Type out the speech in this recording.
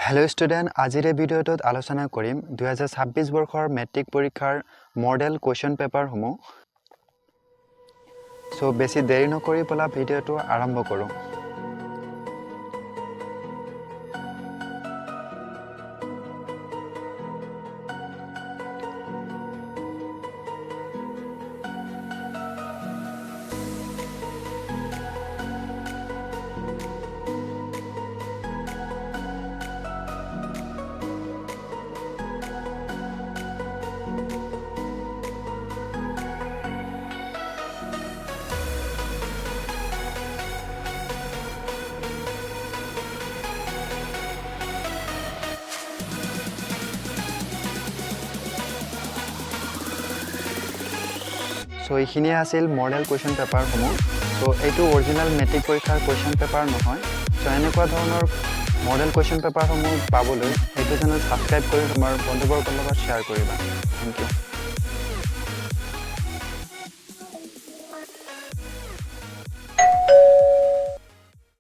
Hello student आजिर भिडिओत आलोचना करिम 2026 बर्षर metric परीक्षार model question paper हुमो सो बेसी देरी नकरि पला भिडिओটো आरम्भ करूँ। सो এইখিনিয়ে আছিল মডেল কুৱেশ্যন পেপাৰসমূহ। সো এইটো অৰিজিনেল মেট্ৰিক পৰীক্ষাৰ কুৱেশ্যন পেপাৰ নহয়। সো এনেকুৱা ধৰণৰ মডেল কুৱেশ্যন পেপাৰসমূহ পাবলৈ এইটো চেনেল ছাবস্ক্ৰাইব কৰি তোমাৰ বন্ধুবৰ্গৰ লগত শ্বেয়াৰ কৰিবা। Thank U.